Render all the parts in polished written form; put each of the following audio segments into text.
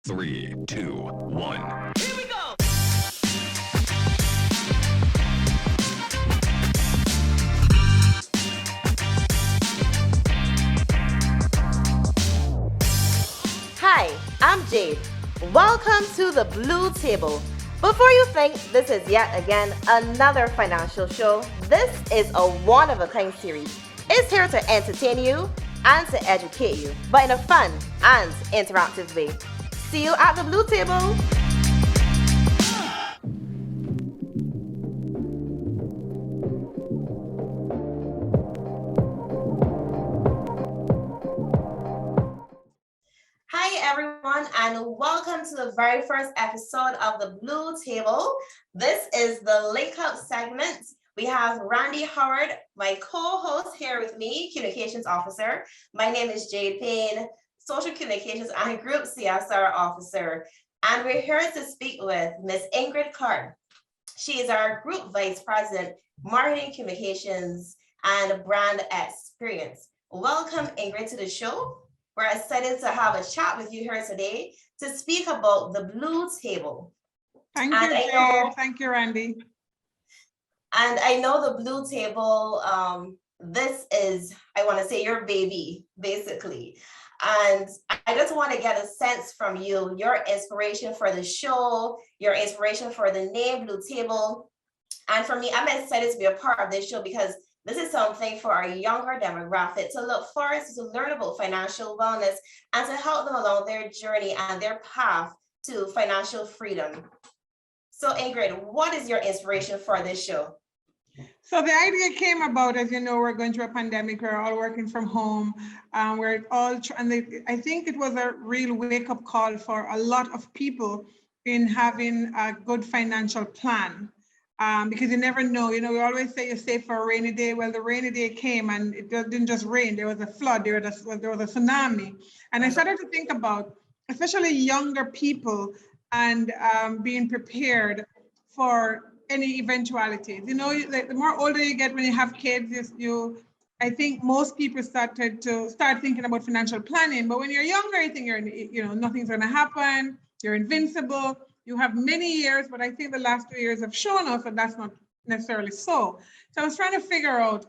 3, 2, 1. Here we go! Hi, I'm Jade. Welcome to the Blue Table. Before you think this is yet again another financial show, this is a one-of-a-kind series. It's here to entertain you and to educate you, but in a fun and interactive way. See you at the Blue Table. Hi everyone, and welcome to the very first episode of the Blue Table. This is the Link Up segment. We have Randy Howard, my co-host, here with me, Communications Officer. My name is Jade Payne, Social Communications and Group CSR Officer. And we're here to speak with Ms. Ingrid Clark. She is our Group Vice President, Marketing Communications and Brand Experience. Welcome, Ingrid, to the show. We're excited to have a chat with you here today to speak about the Blue Table. Thank you, Jade. Thank you, Randy. And I know the Blue Table, this is, I want to say, your baby, basically. And I just want to get a sense from you, your inspiration for the show, your inspiration for the name Blue Table. And for me, I'm excited to be a part of this show because this is something for our younger demographic to look forward to learn about financial wellness and to help them along their journey and their path to financial freedom. So Ingrid, what is your inspiration for this show? So the idea came about, as you know, we're going through a pandemic. We're all working from home. We're all, I think it was a real wake-up call for a lot of people in having a good financial plan. Because you never know, we always say you save for a rainy day. Well, the rainy day came and it didn't just rain. There was a flood, there was a tsunami. And I started to think about, especially younger people, and being prepared for any eventualities. The more older you get when you have kids, I think most people start thinking about financial planning. But when you're younger, you think nothing's going to happen. You're invincible. You have many years, but I think the last 2 years have shown us that that's not necessarily so. So I was trying to figure out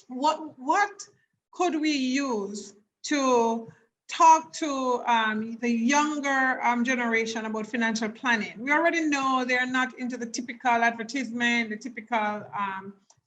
what could we use to talk to the younger generation about financial planning. We already know they're not into the typical advertisement, the typical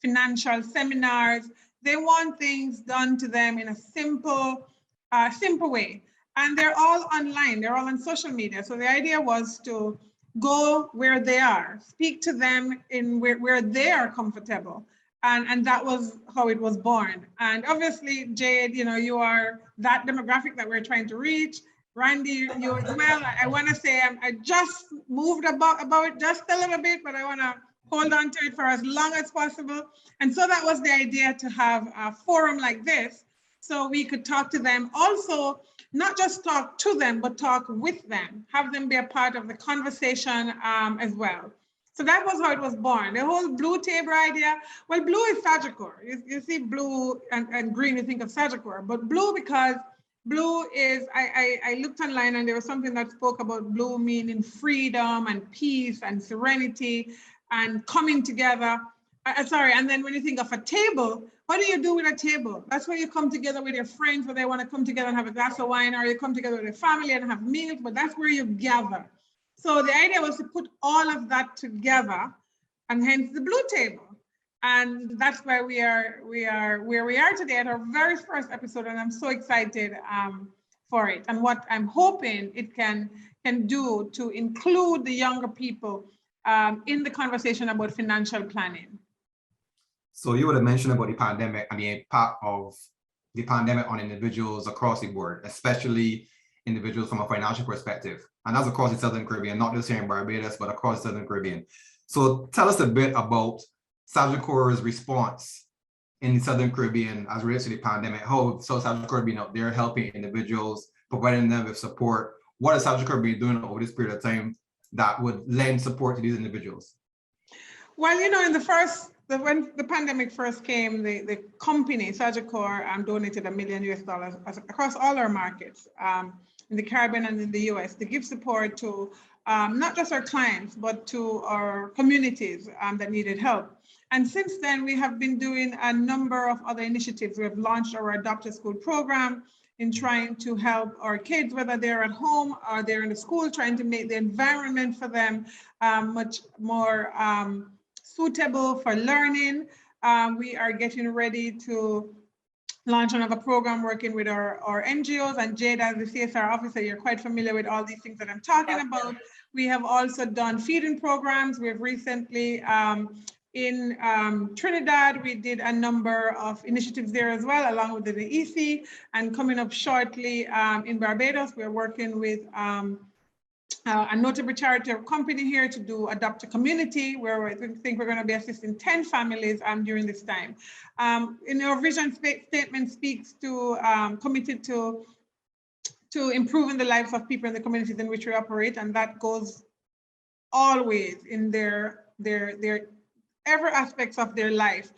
financial seminars. They want things done to them in a simple way. And they're all online, they're all on social media. So the idea was to go where they are, speak to them in where they are comfortable. And that was how it was born. And obviously, Jade, you are that demographic that we're trying to reach. Randy, you as well. I want to say I just moved about it just a little bit, but I want to hold on to it for as long as possible. And so that was the idea, to have a forum like this so we could talk to them. Also, not just talk to them, but talk with them, have them be a part of the conversation as well. So that was how it was born. The whole Blue Table idea, well, blue is Sagicor. You see blue and green, you think of Sagicor, but blue because blue is, I looked online and there was something that spoke about blue meaning freedom and peace and serenity and coming together. And then when you think of a table, what do you do with a table? That's where you come together with your friends, where they want to come together and have a glass of wine, or you come together with your family and have meals, but that's where you gather. So the idea was to put all of that together, and hence the Blue Table. And that's why we are where we are today at our very first episode, and I'm so excited for it and what I'm hoping it can do to include the younger people in the conversation about financial planning. So you would have mentioned about the pandemic and the impact of the pandemic on individuals across the board, especially individuals from a financial perspective. And that's across the Southern Caribbean, not just here in Barbados, but across the Southern Caribbean. So tell us a bit about Sagicor's response in the Southern Caribbean as relates to the pandemic. How Sagicor being out there helping individuals, providing them with support. What is Sagicor been doing over this period of time that would lend support to these individuals? Well, when the pandemic first came, the company, Sagicor, donated $1 million across all our markets. in the Caribbean and in the US to give support to not just our clients, but to our communities that needed help. And since then, we have been doing a number of other initiatives. We have launched our Adopt a School program in trying to help our kids, whether they're at home or they're in the school, trying to make the environment for them much more suitable for learning. We are getting ready to launch another program working with our NGOs, and Jade, as the CSR officer, you're quite familiar with all these things that I'm talking about. We have also done feeding programs. We've recently, in Trinidad, we did a number of initiatives there as well, along with the EC, and coming up shortly in Barbados, we're working with a notable charitable company here to do Adopt a Community, where I think we're going to be assisting 10 families during this time. In our vision statement speaks to committed to improving the lives of people in the communities in which we operate, and that goes always in their every aspects of their life,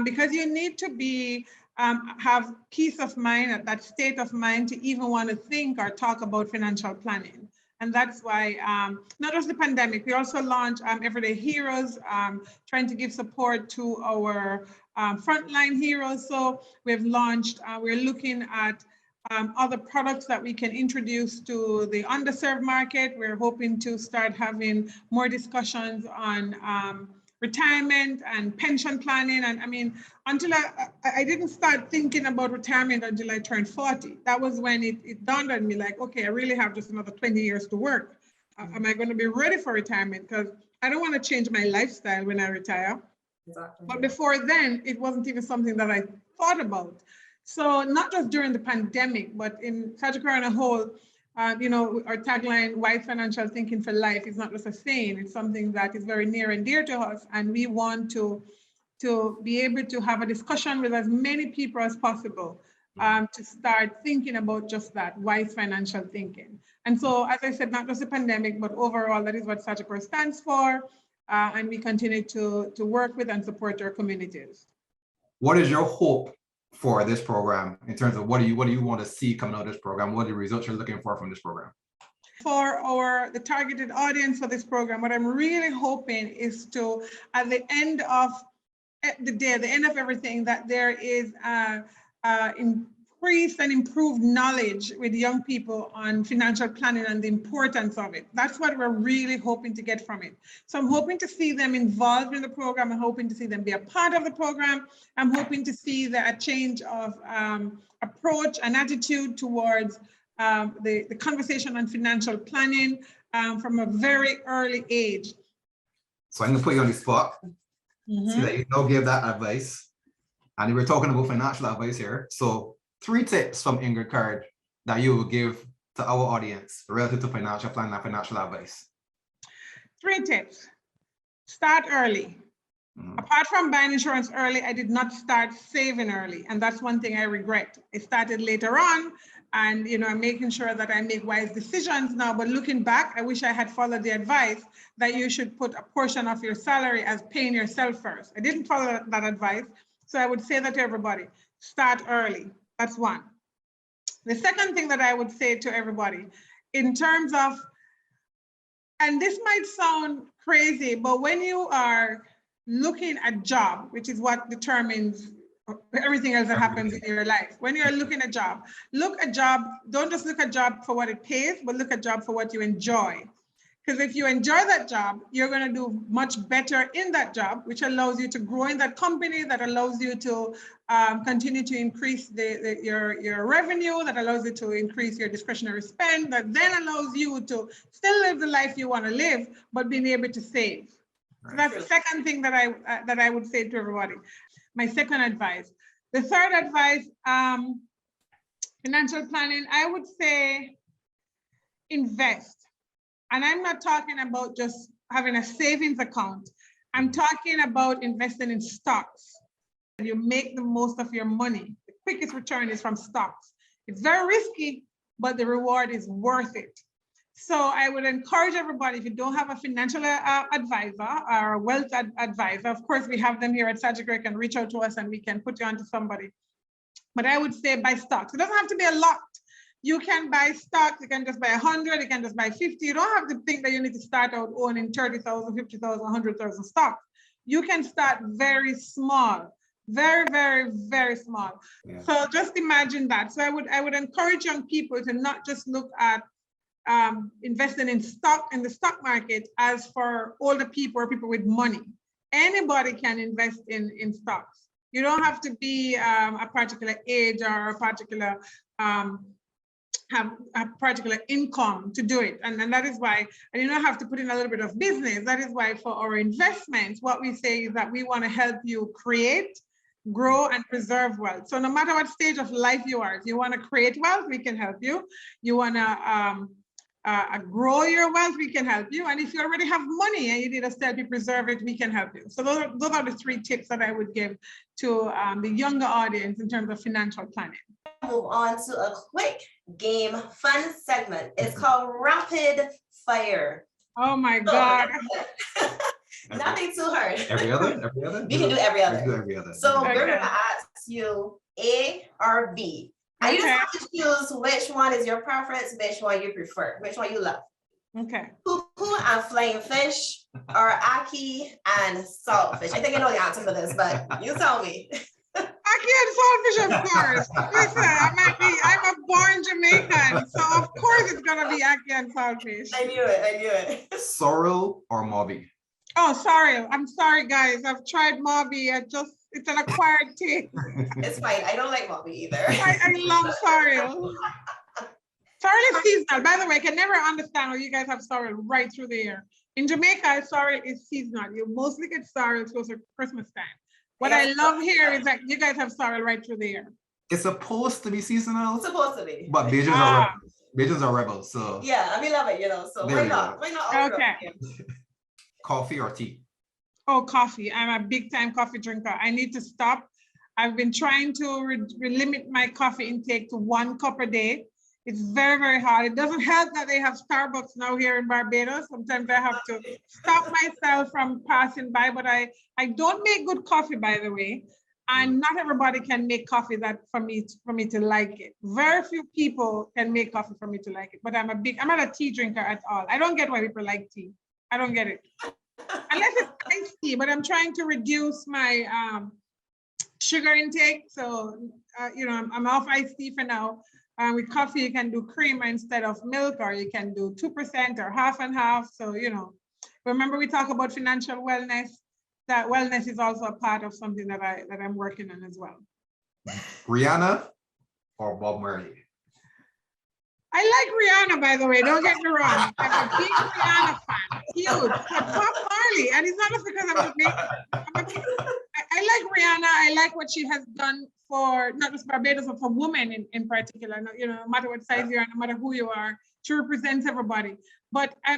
because you need to be have peace of mind, that state of mind to even want to think or talk about financial planning. And that's why, not just the pandemic, we also launched Everyday Heroes, trying to give support to our frontline heroes. So we've launched, we're looking at other products that we can introduce to the underserved market. We're hoping to start having more discussions on retirement and pension planning. And I mean, until I didn't start thinking about retirement until I turned 40. That was when it dawned on me like, okay, I really have just another 20 years to work. Am I going to be ready for retirement? Because I don't want to change my lifestyle when I retire. Exactly. But before then, it wasn't even something that I thought about. So not just during the pandemic, but in Sagicor on a whole, you know, our tagline, wise financial thinking for life, is not just a saying, it's something that is very near and dear to us. And we want to be able to have a discussion with as many people as possible to start thinking about just that, wise financial thinking. And so, as I said, not just the pandemic, but overall, that is what Sagicor stands for. And we continue to work with and support our communities. What is your hope for this program in terms of what do you want to see coming out of this program? What are the results you're looking for from this program? For the targeted audience for this program, what I'm really hoping is to, at the end of the day, at the end of everything, that there is increased and improved knowledge with young people on financial planning and the importance of it. That's what we're really hoping to get from it. So I'm hoping to see them involved in the program. I'm hoping to see them be a part of the program. I'm hoping to see a change of approach and attitude towards the conversation on financial planning from a very early age. So I'm going to put you on the spot so that you don't give that advice. And we're talking about financial advice here. So 3 tips from Ingrid Card that you will give to our audience relative to financial planning and financial advice. 3 tips. Start early. Apart from buying insurance early, I did not start saving early. And that's one thing I regret. I started later on, and you know, I'm making sure that I make wise decisions now. But looking back, I wish I had followed the advice that you should put a portion of your salary as paying yourself first. I didn't follow that advice. So I would say that to everybody, start early. That's one. The second thing that I would say to everybody in terms of, and this might sound crazy, but when you are looking at job, which is what determines everything else that happens in your life. When you're looking at job, look at job, don't just look at job for what it pays, but look at job for what you enjoy. Because if you enjoy that job, you're going to do much better in that job, which allows you to grow in that company, that allows you to continue to increase your revenue, that allows you to increase your discretionary spend, that then allows you to still live the life you want to live, but being able to save. So that's the second thing that I would say to everybody. My second advice. The third advice, financial planning, I would say invest. And I'm not talking about just having a savings account. I'm talking about investing in stocks. You make the most of your money. The quickest return is from stocks. It's very risky, but the reward is worth it. So I would encourage everybody, if you don't have a financial advisor or a wealth advisor, of course, we have them here at Sagicor, can reach out to us and we can put you onto somebody. But I would say buy stocks. It doesn't have to be a lot. You can buy stocks, you can just buy 100, you can just buy 50. You don't have to think that you need to start out owning 30,000, 50,000, 100,000 stocks. You can start very small, very, very, very small. Yeah. So just imagine that. So I would encourage young people to not just look at investing in the stock market as for older people or people with money. Anybody can invest in stocks. You don't have to be a particular age or a particular have a particular income to do it. And that is why, and you don't have to put in a little bit of business. That is why for our investments, what we say is that we want to help you create, grow, and preserve wealth. So no matter what stage of life you are, if you want to create wealth, we can help you. You want to grow your wealth, we can help you. And if you already have money and you need us to help you preserve it, we can help you. So those are the 3 tips that I would give to the younger audience in terms of financial planning. Move on to a quick game fun segment. It's called Rapid Fire. Oh my God. Nothing too hard. Every other? You can do every other. Do every other. So Okay. we're gonna ask you A or B. And you just have to choose which one is your preference, which one you prefer, which one you love. Okay. Poo-poo and flying fish, or ackee and saltfish. I think I know the answer for this, but you tell me. Ackee and saltfish, of course. Listen, I'm a born Jamaican, so of course it's gonna be ackee and saltfish. I knew it. Sorrel or Mauby? Oh, sorry. I'm sorry, guys. I've tried Mauby. It's an acquired taste. It's fine. I don't like Mauby either. I love sorrel. Sorrel is seasonal. By the way, I can never understand how you guys have sorrel right through the year. In Jamaica, sorrel is seasonal. You mostly get sorrel close to Christmas time. What I love here is that you guys have sorrel right through the year. It's supposed to be seasonal, It's supposed to be. but Bajans are rebels. Bajans are rebels, so Yeah, I mean, love it, so There why we not? go. Why not? all Okay. of them? coffee or tea? Oh, coffee. I'm a big time coffee drinker. I need to stop. I've been trying to limit my coffee intake to 1 cup a day. It's very, very hard. It doesn't help that they have Starbucks now here in Barbados. Sometimes I have to stop myself from passing by, but I don't make good coffee, by the way. And not everybody can make coffee that for me to like it. Very few people can make coffee for me to like it, but I'm not a tea drinker at all. I don't get why people like tea. I don't get it. Unless it's iced tea, but I'm trying to reduce my sugar intake. So, I'm off iced tea for now. With coffee, you can do cream instead of milk, or you can do 2% or half and half. So, remember we talk about financial wellness. That wellness is also a part of something that I'm working on as well. Rihanna or Bob Marley? I like Rihanna, by the way. Don't get me wrong. I'm a big Rihanna fan, huge. But Bob Marley, and it's not just because I'm Jamaican. I like Rihanna. I like what she has done for not just Barbados, but for women in particular. No matter what size you are, no matter who you are, she represents everybody. But I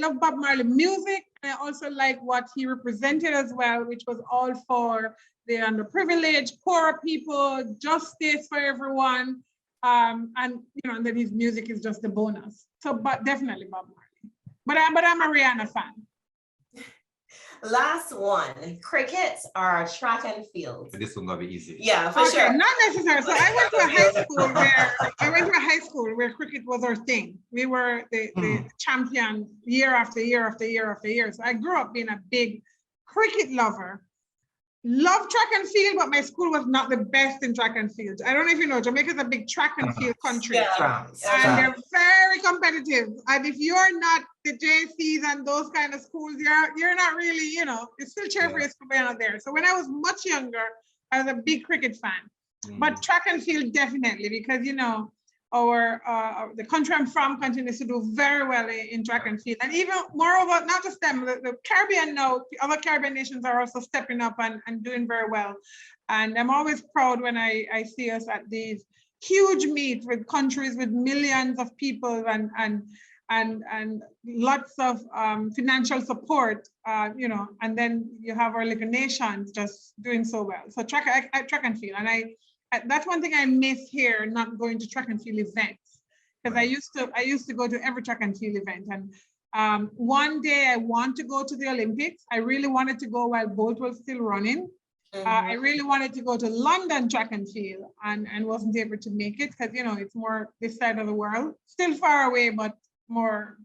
love Bob Marley music. And I also like what he represented as well, which was all for the underprivileged, poor people, justice for everyone. And then his music is just a bonus. So, but definitely Bob Marley. But I'm a Rihanna fan. Last one, cricket or track and field? This one gonna be easy. Yeah, for Okay, sure. not necessarily. So I went to a high school where cricket was our thing. We were the champion year after year after year after year. So I grew up being a big cricket lover. Love track and field, but my school was not the best in track and field. I don't know if you know, Jamaica is a big track and field country. Yeah. And they're very competitive. And if you're not the JCs and those kind of schools, you're not really, you still cheer for your school, but you're not there. So when I was much younger, I was a big cricket fan. But track and field definitely, because the country I'm from continues to do very well in track and field. And even moreover, not just them, the Caribbean now, other Caribbean nations are also stepping up and doing very well. And I'm always proud when I see us at these huge meets with countries with millions of people and lots of financial support, and then you have our little nations just doing so well. So track and field. And that's one thing I miss here, not going to track and field events, because I used to go to every track and field event. And one day I want to go to the Olympics. I really wanted to go while Bolt was still running. I really wanted to go to London track and field and wasn't able to make it because, you know, it's more this side of the world, still far away, but more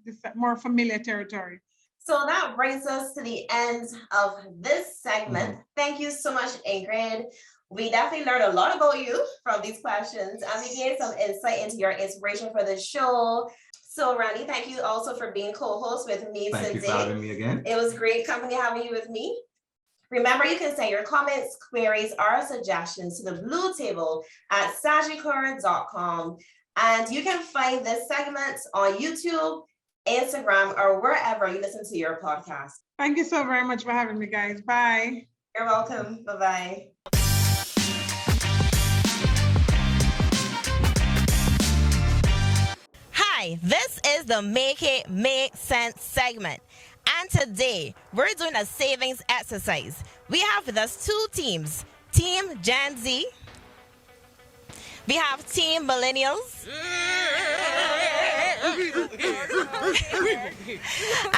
familiar territory. So that brings us to the end of this segment. Thank you so much, Ingrid. We definitely learned a lot about you from these questions, and we gained some insight into your inspiration for the show. So Randy, thank you also for being co-host with me today. Thank you for having me again. It was great company having you with me. Remember, you can send your comments, queries, or suggestions to the Blue Table at sagicor.com. And you can find this segment on YouTube, Instagram, or wherever you listen to your podcast. Thank you so very much for having me, guys. Bye. You're welcome. Bye-bye. Hi, this is the Make It Make Sense segment. And today, we're doing a savings exercise. We have with us two teams, Team Gen Z. We have Team Millennials.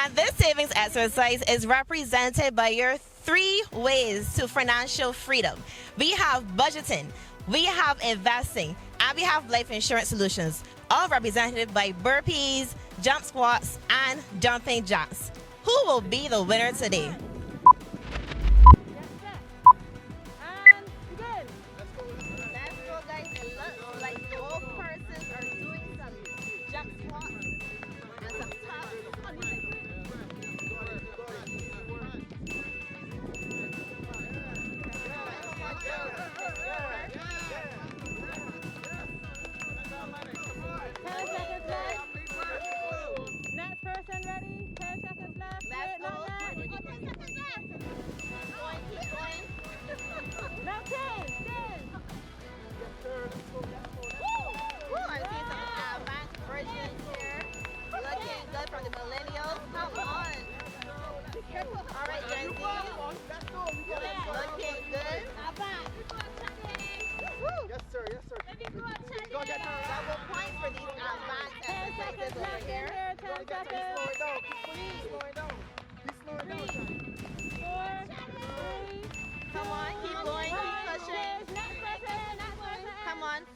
And this savings exercise is represented by your 3 ways to financial freedom. We have budgeting, we have investing, and we have life insurance solutions, all represented by burpees, jump squats, and jumping jacks. Who will be the winner today?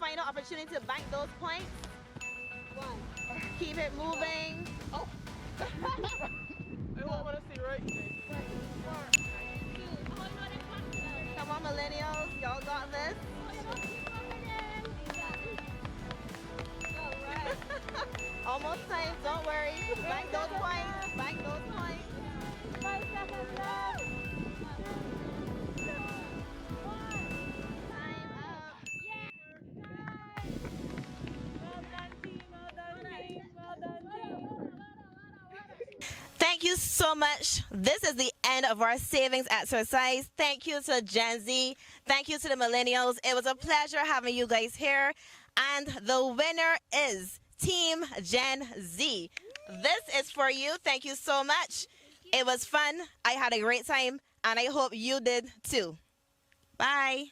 Final opportunity to bank those points. Keep it moving. Oh. I want to see right. Come on, millennials, y'all got this. Almost time, don't worry. Bank those points. Bank those points. 5 seconds left. Thank you so much. This is the end of our savings exercise. Thank you to Gen Z. Thank you to the millennials. It was a pleasure having you guys here. And the winner is Team Gen Z. This is for you. Thank you so much. It was fun. I had a great time, and I hope you did too. Bye.